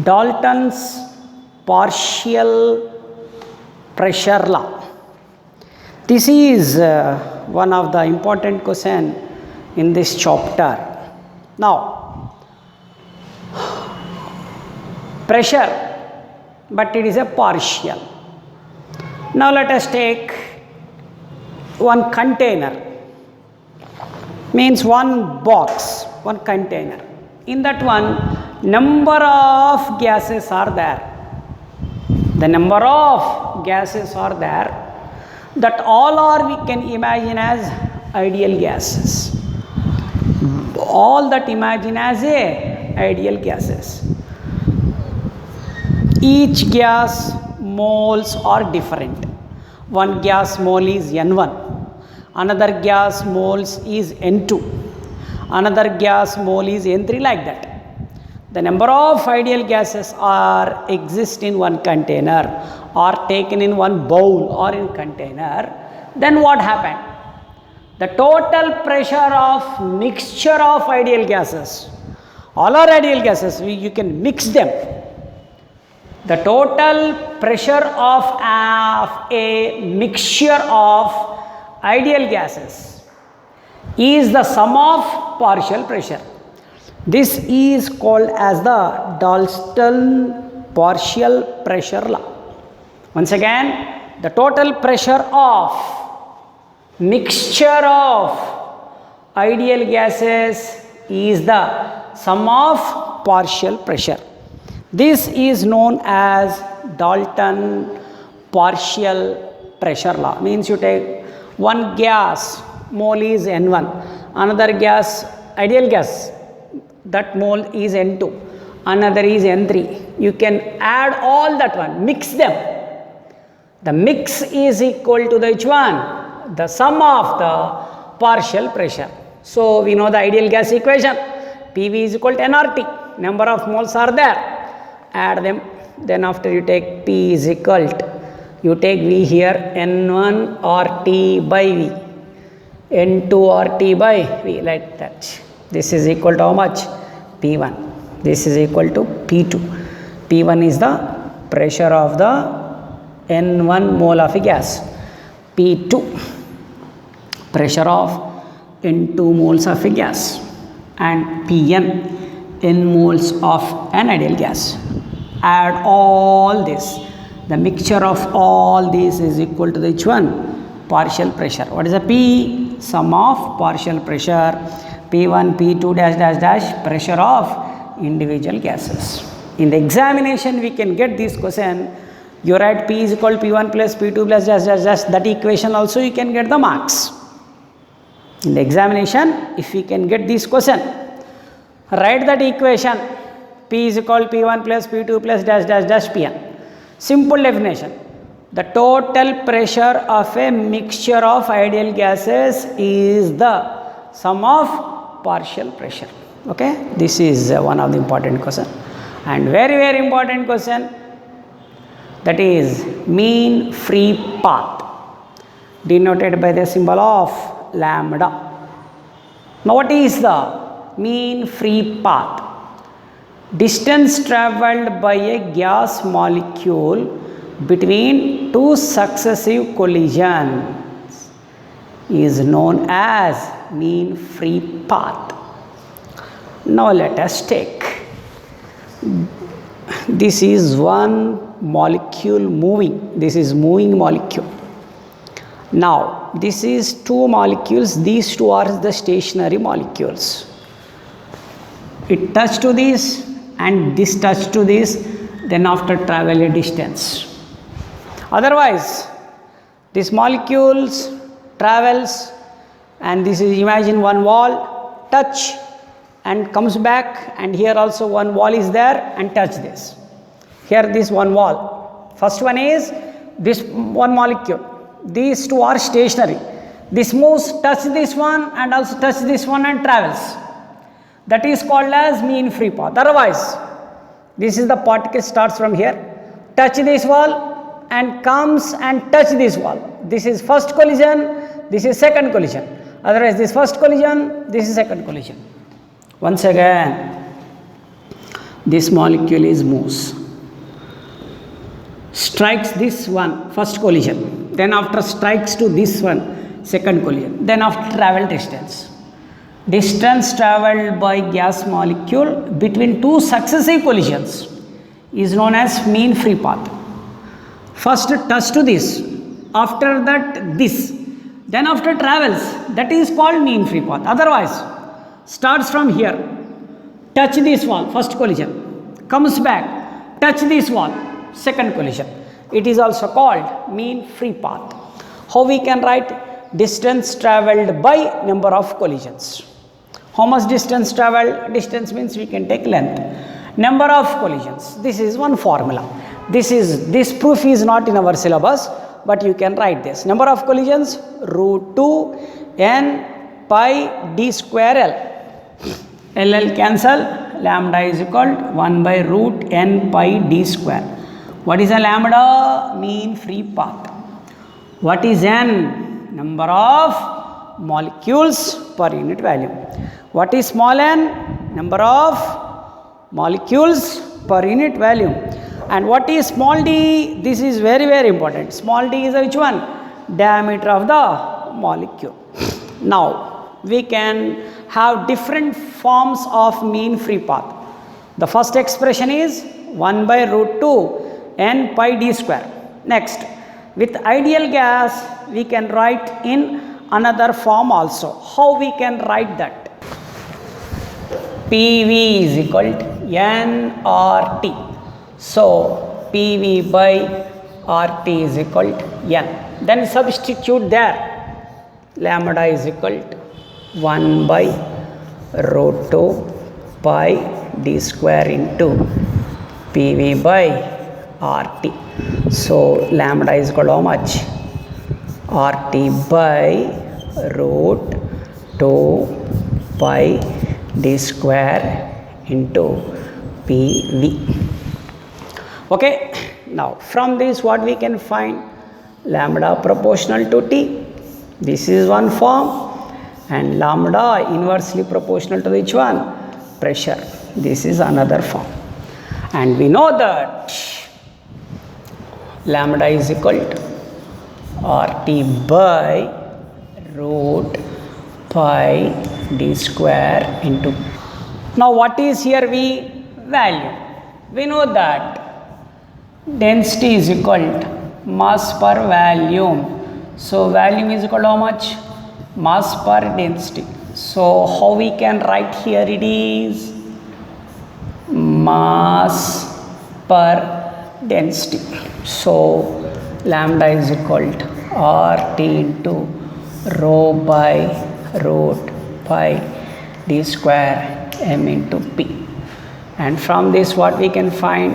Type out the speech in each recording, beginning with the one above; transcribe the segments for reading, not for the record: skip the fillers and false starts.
Dalton's partial pressure law. This is one of the important question in this chapter. Now, pressure, but it is a partial. Now let us take one container, means one box, one container. In that one, number of gases are there. The number of gases are there, that all are we can imagine as ideal gases. All that imagine as a ideal gases. Each gas moles are different. One gas mole is N1, another gas moles is N2, another gas mole is N3, like that. The number of ideal gases are exist in one container or taken in one bowl or in container. Then what happened? The total pressure of mixture of ideal gases, all are ideal gases, you can mix them. The total pressure of a mixture of ideal gases is the sum of partial pressure. This is called as the Dalton partial pressure law. Once again, the total pressure of mixture of ideal gases is the sum of partial pressure. This is known as Dalton partial pressure law. Means you take one gas mole is N1, another gas ideal gas, that mole is N2, another is N3. You can add all that one, mix them. The mix is equal to the which one? The sum of the partial pressure. So we know the ideal gas equation. PV is equal to nRT. Number of moles are there. Add them. Then after you take P is equal to, you take V here, N1 RT by V, N2 RT by V, like that. This is equal to how much? P1. This is equal to P2. P1 is the pressure of the N1 mole of a gas. P2, pressure of N2 moles of a gas. And Pn, N moles of an ideal gas. Add all this. The mixture of all these is equal to the which one? Partial pressure. What is the P? Sum of partial pressure. P1, P2 dash dash dash pressure of individual gases. In the examination we can get this question. You write P is equal to P1 plus P2 plus dash dash dash. That equation also you can get the marks. In the examination, if we can get this question, write that equation. P is equal to P1 plus P2 plus dash dash dash Pn. Simple definition. The total pressure of a mixture of ideal gases is the sum of partial pressure. Okay, this is one of the important question, and very important question, that is mean free path, denoted by the symbol of lambda. Now what is the mean free path? Distance travelled by a gas molecule between two successive collisions is known as mean free path. Now let us take, this is one molecule moving, this is moving molecule. Now this is two molecules, these two are the stationary molecules. It touched to this and this touched to this, then after travel a distance. Otherwise this molecules travels, and this is, imagine one wall, touch and comes back, and here also one wall is there and touch this. Here this one wall. First one is this one molecule. These two are stationary. This moves, touch this one and also touch this one and travels. That is called as mean free path. Otherwise, this is the particle starts from here, touch this wall and comes and touch this wall. This is first collision, this is second collision. Otherwise, this first collision, this is second collision. Once again, This molecule is moves. Strikes this one, first collision. Then after strikes to this one, second collision. Then after travel distance. Distance travelled by gas molecule between two successive collisions is known as mean free path. First touch to this, after that this, then after travels, that is called mean free path. Otherwise, starts from here, touch this wall, first collision, comes back, touch this wall, second collision. It is also called mean free path. How we can write? Distance travelled by number of collisions. How much distance travelled? Distance means we can take length. Number of collisions. This is one formula. This proof is not in our syllabus, but you can write this. Number of collisions, root 2 n pi d square L. L cancel. Lambda is equal to 1 by root n pi d square. What is a lambda? Mean free path. What is n? Number of molecules per unit volume. What is small n? Number of molecules per unit volume. And what is small d? This is very, very important. Small d is which one? Diameter of the molecule. Now, we can have different forms of mean free path. The first expression is 1 by root 2 n pi d square. Next, with ideal gas, we can write in another form also. How we can write that? PV is equal to nRT. So, PV by RT is equal to N. Then substitute there. Lambda is equal to 1 by root 2 pi d square into PV by RT. So, lambda is equal to how much? RT by root 2 pi d square into PV. Okay, now from this what we can find? Lambda proportional to T. This is one form, and lambda inversely proportional to which one? Pressure. This is another form. And we know that lambda is equal to RT by root pi d square into. Now what is here V? Value. We know that density is equal to mass per volume. So volume is equal to how much? Mass per density. So how we can write here? It is mass per density. So lambda is equal to RT into rho by root pi d square m into P. And from this what we can find?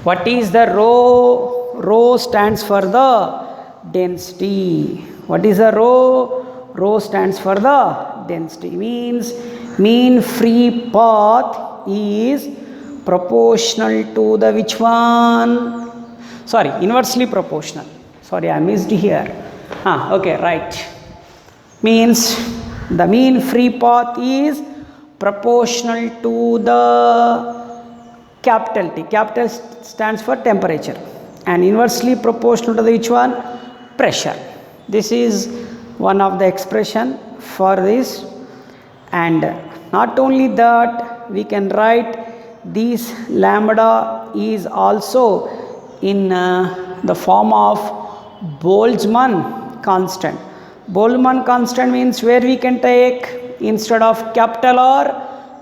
What is the rho? Rho stands for the density. What is the rho? Rho stands for the density. Means mean free path is proportional to the which one? Sorry, inversely proportional. Sorry, I missed here. Okay, right. Means the mean free path is proportional to the capital T. Capital stands for temperature, and inversely proportional to the which one? Pressure. This is one of the expression for this. And not only that, we can write this lambda is also in the form of Boltzmann constant. Boltzmann constant means where we can take instead of capital R,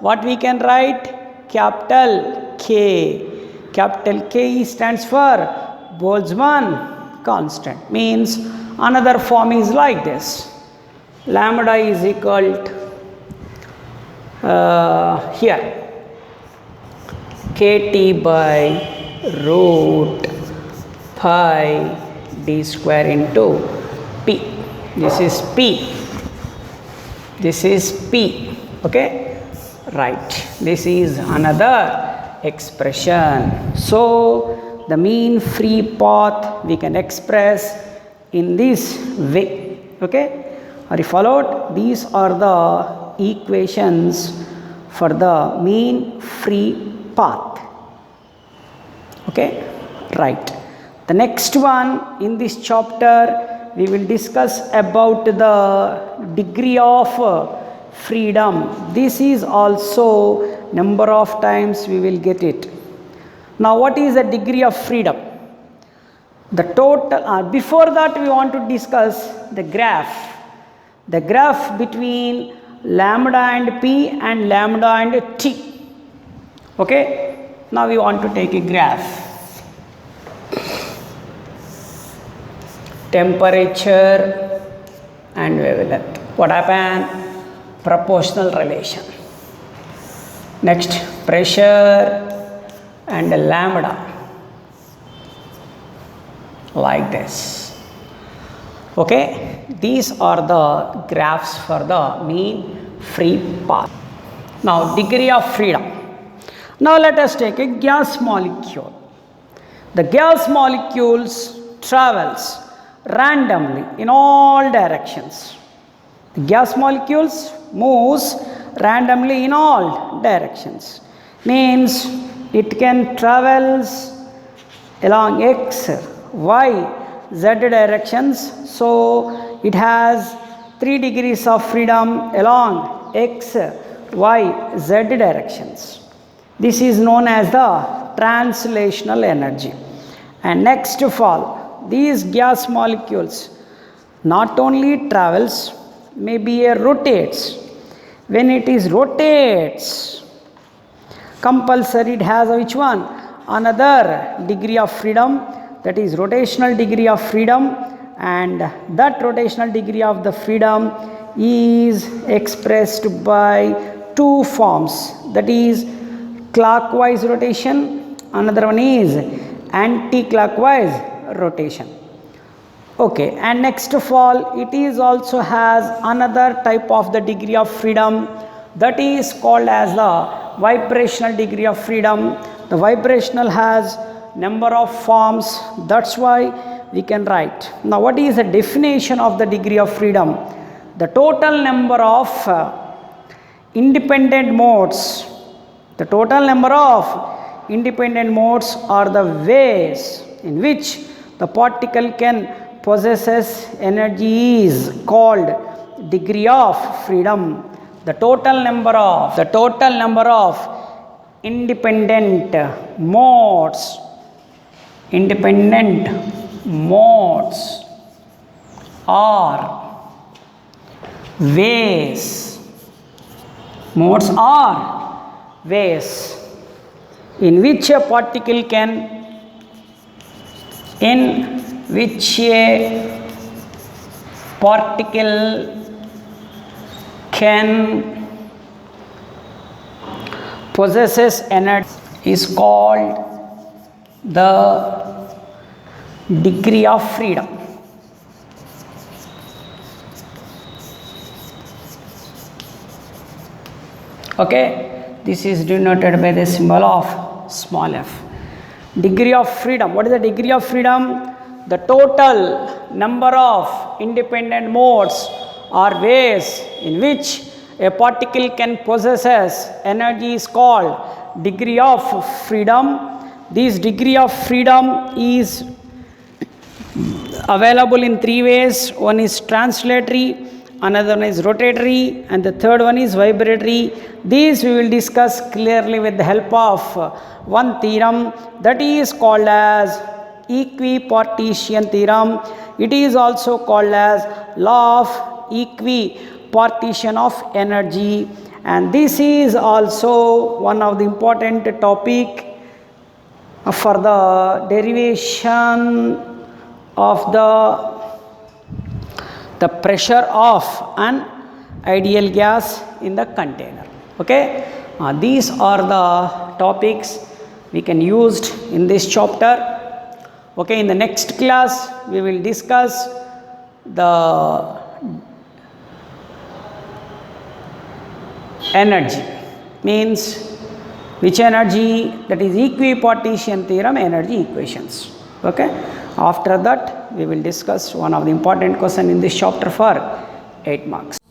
what we can write? Capital K. Capital K stands for Boltzmann constant. Means another form is like this. Lambda is equal to here KT by root pi d square into P. This is P. This is P. Okay, right. This is another expression. So the mean free path we can express in this way. Okay, are you followed? These are the equations for the mean free path. Okay, right. The next one in this chapter we will discuss about the degree of freedom. This is also number of times we will get it. Now what is the degree of freedom? The total, before that we want to discuss the graph between lambda and p and lambda and t. Okay, now we want to take a graph. Temperature and wavelength. What happened? Proportional relation. Next, pressure and lambda. Like this. Okay, these are the graphs for the mean free path. Now, degree of freedom. Now, let us take a gas molecule. The gas molecules travels randomly in all directions. The gas molecules moves randomly in all directions. Means it can travels along x, y, z directions. So it has 3 degrees of freedom along x, y, z directions. This is known as the translational energy. And next of all, these gas molecules not only travels, maybe rotates. When it is rotates, compulsory it has which one? Another degree of freedom, that is rotational degree of freedom, and that rotational degree of the freedom is expressed by 2 forms, that is clockwise rotation, another one is anti-clockwise rotation. Okay, and next of all, it is also has another type of the degree of freedom, that is called as the vibrational degree of freedom. The vibrational has number of forms, that's why we can write. Now what is the definition of the degree of freedom? The total number of independent modes. The total number of independent modes are the ways in which the particle can possesses energy is called degree of freedom. The total number of independent modes are ways. Modes are ways in which a particle can possesses energy is called the degree of freedom. Okay, this is denoted by the symbol of small f. Degree of freedom. What is the degree of freedom? The total number of independent modes or ways in which a particle can possesses energy is called degree of freedom. This degree of freedom is available in 3 ways. One is translatory, another one is rotatory, and the third one is vibratory. These we will discuss clearly with the help of one theorem, that is called as equipartition theorem. It is also called as law of equipartition of energy, and this is also one of the important topic for the derivation of the pressure of an ideal gas in the container. Okay, these are the topics we can use in this chapter. Okay, in the next class we will discuss the energy, means which energy, that is equipartition theorem energy equations. Okay, after that we will discuss one of the important question in this chapter for 8 marks.